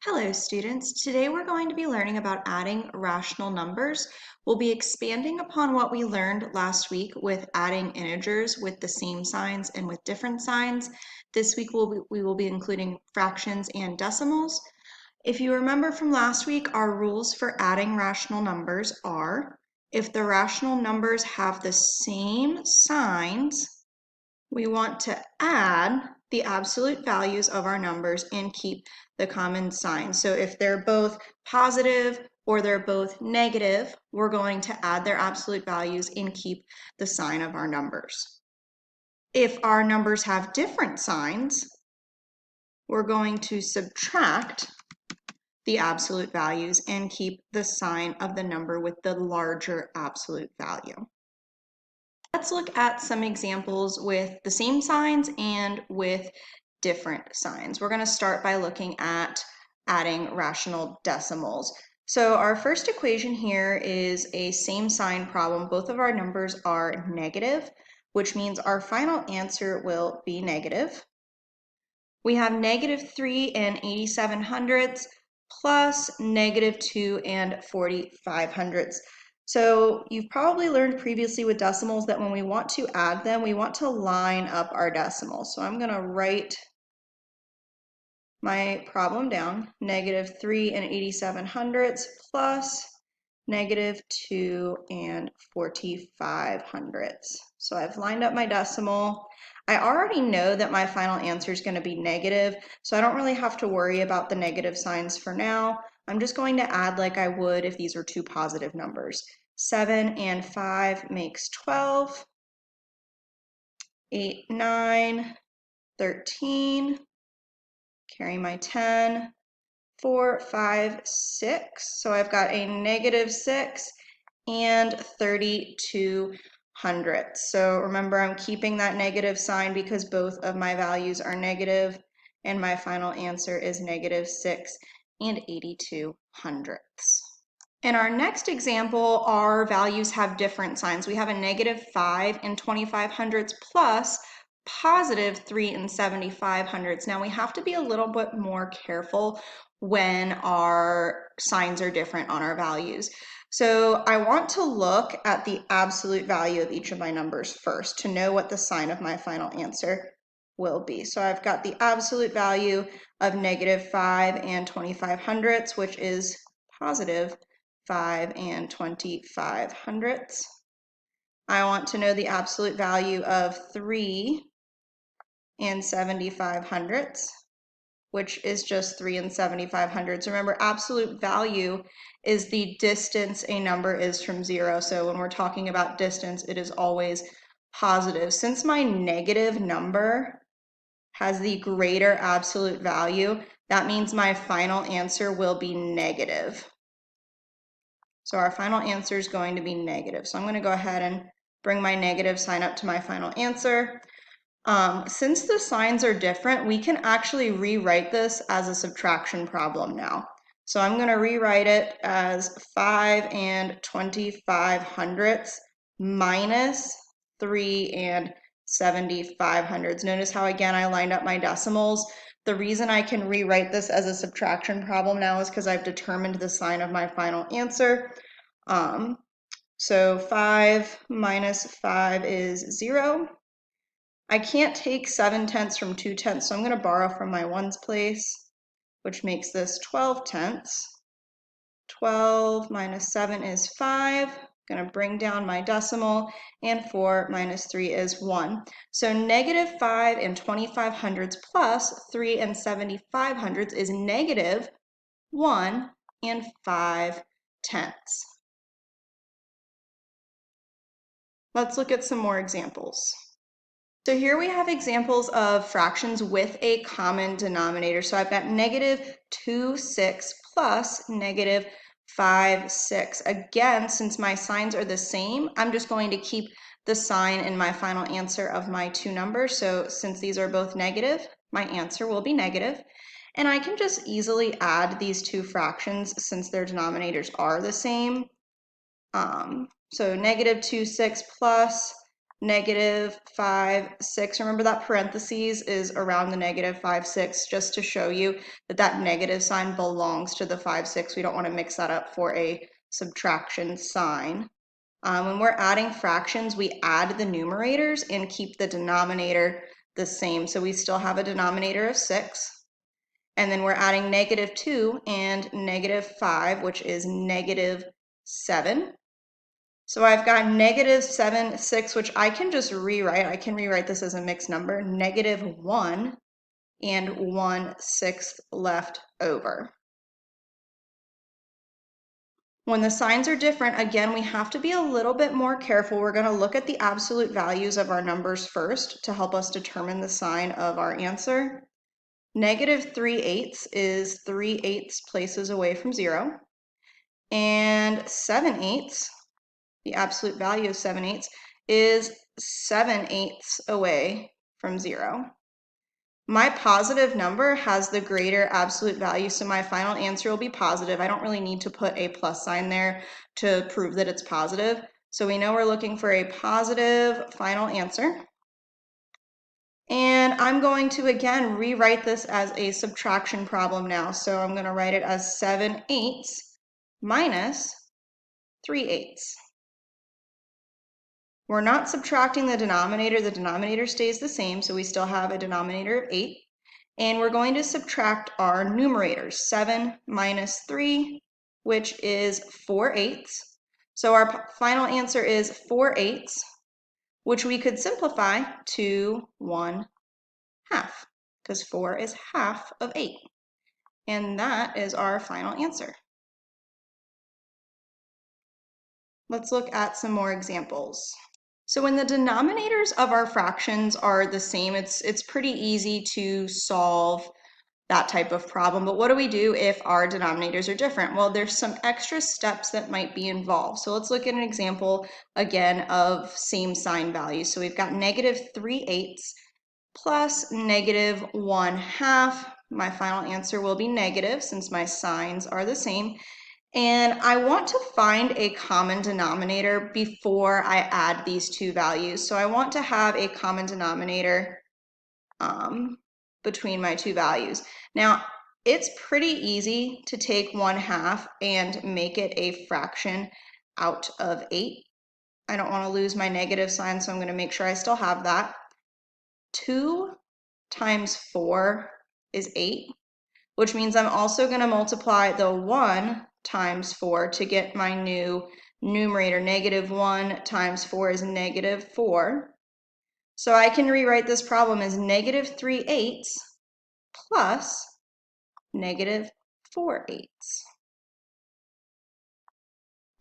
Hello students, today we're going to be learning about adding rational numbers. We'll be expanding upon what we learned last week with adding integers with the same signs and with different signs. This week we will be including fractions and decimals. If you remember from last week, our rules for adding rational numbers are if the rational numbers have the same signs, we want to add the absolute values of our numbers and keep the common sign. So if they're both positive or they're both negative, we're going to add their absolute values and keep the sign of our numbers. If our numbers have different signs, we're going to subtract the absolute values and keep the sign of the number with the larger absolute value. Let's look at some examples with the same signs and with different signs. We're going to start by looking at adding rational decimals. So our first equation here is a same sign problem. Both of our numbers are negative, which means our final answer will be negative. We have -3 and 87 hundredths plus -2 and 45 hundredths. So you've probably learned previously with decimals that when we want to add them, we want to line up our decimals. So I'm going to write my problem down, -3 and 87 hundredths plus -2 and 45 hundredths. So I've lined up my decimal. I already know that my final answer is going to be negative, so I don't really have to worry about the negative signs for now. I'm just going to add like I would if these were two positive numbers. 7 and 5 makes 12. 8, 9, 13. Carry my 10. 4, 5, 6. So I've got a -6 and 32 hundredths. So remember, I'm keeping that negative sign because both of my values are negative, and my final answer is -6 and 82 hundredths. In our next example, our values have different signs. We have a -5 and 25 hundredths plus +3 and 75 hundredths. Now we have to be a little bit more careful when our signs are different on our values. So I want to look at the absolute value of each of my numbers first to know what the sign of my final answer will be. So I've got the absolute value of -5 and 25 hundredths, which is +5 and 25 hundredths. I want to know the absolute value of 3 and 75 hundredths, which is just 3 and 75 hundredths. Remember, absolute value is the distance a number is from 0. So when we're talking about distance, it is always positive. Since my negative number has the greater absolute value, that means my final answer will be negative. So our final answer is going to be negative. So I'm going to go ahead and bring my negative sign up to my final answer. Since the signs are different, we can actually rewrite this as a subtraction problem now. So I'm going to rewrite it as 5 and 25 hundredths minus 3 and 75 hundredths. Notice how again I lined up my decimals. The reason I can rewrite this as a subtraction problem now is because I've determined the sign of my final answer. So 5 minus 5 is 0. I can't take 7/10 from 2/10, so I'm going to borrow from my ones place, which makes this 12/10. 12 minus 7 is 5. I'm going to bring down my decimal, and 4 minus 3 is 1. So -5 and 25 hundredths plus 3 and 75 hundredths is -1 and 5/10. Let's look at some more examples. So here we have examples of fractions with a common denominator. So I've got -2/6 plus -5/6. Again, since my signs are the same, I'm just going to keep the sign in my final answer of my two numbers. So since these are both negative, my answer will be negative. And I can just easily add these two fractions since their denominators are the same. So -2/6 plus negative 5, 6. Remember that parentheses is around the negative 5, 6, just to show you that that negative sign belongs to the 5, 6. We don't want to mix that up for a subtraction sign. When we're adding fractions, we add the numerators and keep the denominator the same. So we still have a denominator of 6. And then we're adding negative 2 and negative 5, which is negative 7. So I've got negative 7, 6, which I can just rewrite. I can rewrite this as a mixed number, negative 1 and 1/6 left over. When the signs are different, again, we have to be a little bit more careful. We're going to look at the absolute values of our numbers first to help us determine the sign of our answer. Negative 3/8 is 3/8 places away from 0. And 7/8, the absolute value of 7/8, is 7/8 away from 0. My positive number has the greater absolute value, so my final answer will be positive. I don't really need to put a plus sign there to prove that it's positive. So we know we're looking for a positive final answer. And I'm going to, again, rewrite this as a subtraction problem now. So I'm going to write it as 7/8 minus 3/8. We're not subtracting the denominator stays the same, so we still have a denominator of 8. And we're going to subtract our numerators, 7 minus 3, which is 4/8. So our final answer is 4/8, which we could simplify to 1/2, because 4 is half of 8. And that is our final answer. Let's look at some more examples. So when the denominators of our fractions are the same, it's pretty easy to solve that type of problem. But what do we do if our denominators are different? Well, there's some extra steps that might be involved. So let's look at an example again of same sign values. So we've got negative 3/8 plus negative 1/2. My final answer will be negative since my signs are the same. And I want to find a common denominator before I add these two values. So I want to have a common denominator between my two values. Now, it's pretty easy to take 1/2 and make it a fraction out of 8. I don't want to lose my negative sign, so I'm going to make sure I still have that. 2 times 4 is 8, which means I'm also going to multiply the 1 times 4 to get my new numerator. Negative 1 times 4 is negative 4. So I can rewrite this problem as negative 3/8 plus negative 4/8.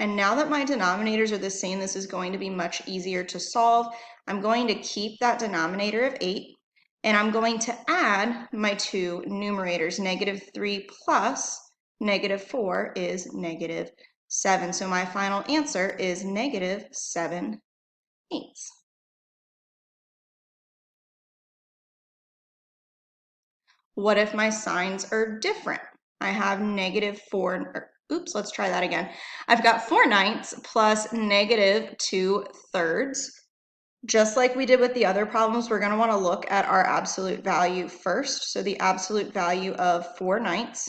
And now that my denominators are the same, this is going to be much easier to solve. I'm going to keep that denominator of 8, and I'm going to add my two numerators. Negative 3 plus negative 4 is negative 7. So my final answer is negative 7/8. What if my signs are different? I have negative 4, oops, let's try that again. I've got 4/9 plus negative 2/3. Just like we did with the other problems, we're going to want to look at our absolute value first. So the absolute value of 4/9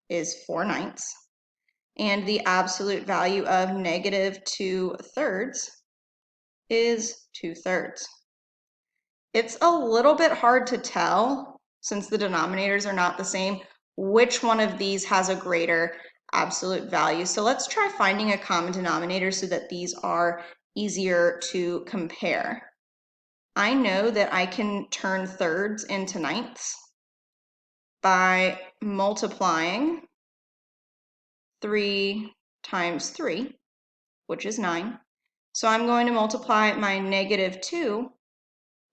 is 4/9. And the absolute value of negative 2/3 is 2/3. It's a little bit hard to tell, since the denominators are not the same, which one of these has a greater absolute value. So let's try finding a common denominator so that these are easier to compare. I know that I can turn thirds into ninths by multiplying 3 times 3, which is 9. So I'm going to multiply my negative 2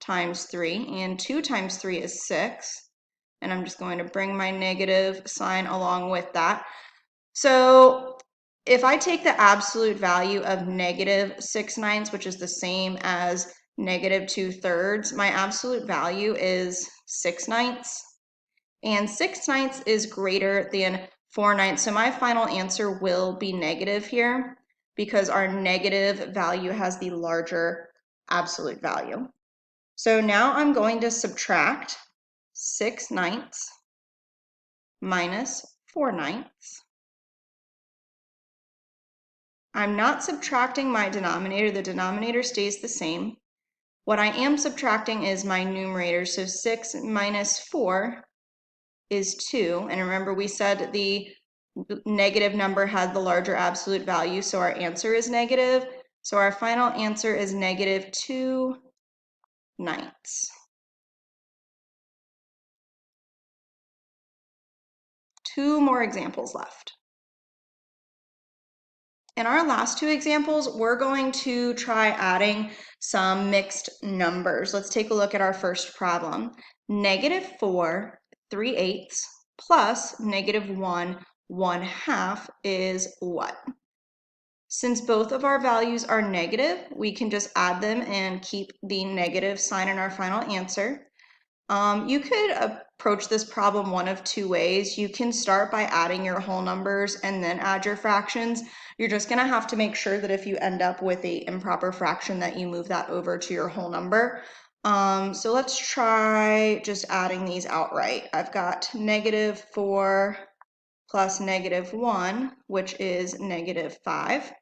times 3, and 2 times 3 is 6. And I'm just going to bring my negative sign along with that. So if I take the absolute value of negative 6/9, which is the same as negative 2/3, my absolute value is 6/9. And 6/9 is greater than 4/9. So my final answer will be negative here because our negative value has the larger absolute value. So now I'm going to subtract 6/9 minus 4/9. I'm not subtracting my denominator. The denominator stays the same. What I am subtracting is my numerator. So 6 minus 4 is 2. And remember, we said the negative number had the larger absolute value, so our answer is negative. So our final answer is negative 2/9. Two more examples left. In our last two examples, we're going to try adding some mixed numbers. Let's take a look at our first problem. -4 3/8 plus -1 1/2 is what? Since both of our values are negative, we can just add them and keep the negative sign in our final answer. You could approach this problem one of two ways. You can start by adding your whole numbers and then add your fractions. You're just going to have to make sure that if you end up with an improper fraction that you move that over to your whole number. So let's try just adding these outright. I've got -4 plus -1, which is -5.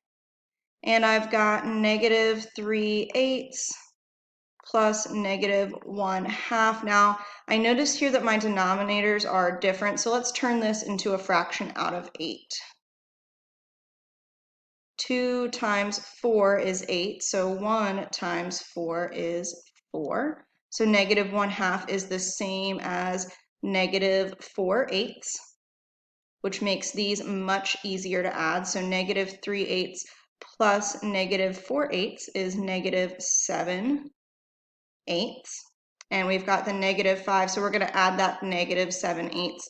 And I've got -3/8 plus -1/2. Now, I notice here that my denominators are different, so let's turn this into a fraction out of 8. 2 times 4 is 8, so 1 times 4 is 4. So -1/2 is the same as -4/8, which makes these much easier to add. So -3/8 plus -4/8 is -7/8. And we've got the -5, so we're going to add that -7/8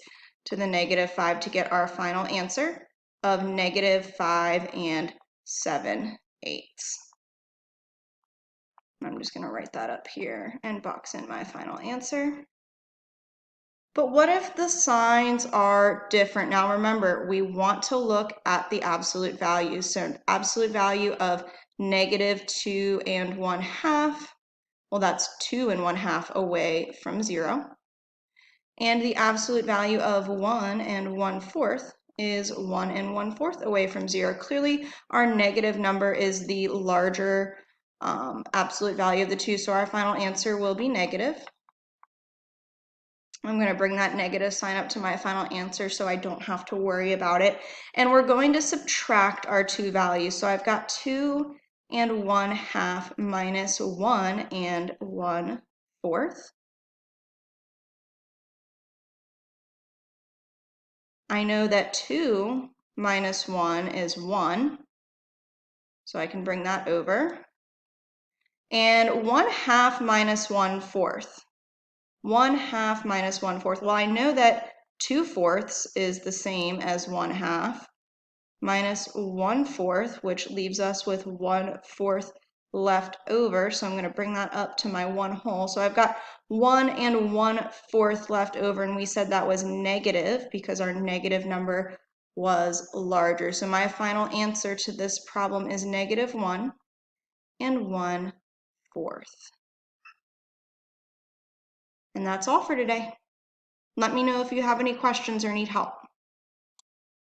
to the -5 to get our final answer of -5 and 7/8. I'm just going to write that up here and box in my final answer. But what if the signs are different? Now remember, we want to look at the absolute value. So absolute value of -2 and 1/2. Well, that's 2 and 1/2 away from 0. And the absolute value of 1 and 1/4 is 1 and 1/4 away from 0. Clearly, our negative number is the larger absolute value of the two, so our final answer will be negative. I'm going to bring that negative sign up to my final answer so I don't have to worry about it. And we're going to subtract our two values. So I've got 2 and 1/2 minus 1 and 1/4. I know that 2 minus 1 is 1, so I can bring that over. And 1/2 minus 1/4. 1/2 minus 1/4. Well, I know that 2/4 is the same as 1/2 minus 1/4, which leaves us with 1/4 left over. So I'm going to bring that up to my 1 whole. So I've got 1 and 1/4 left over, and we said that was negative because our negative number was larger. So my final answer to this problem is -1 and 1/4. And that's all for today. Let me know if you have any questions or need help.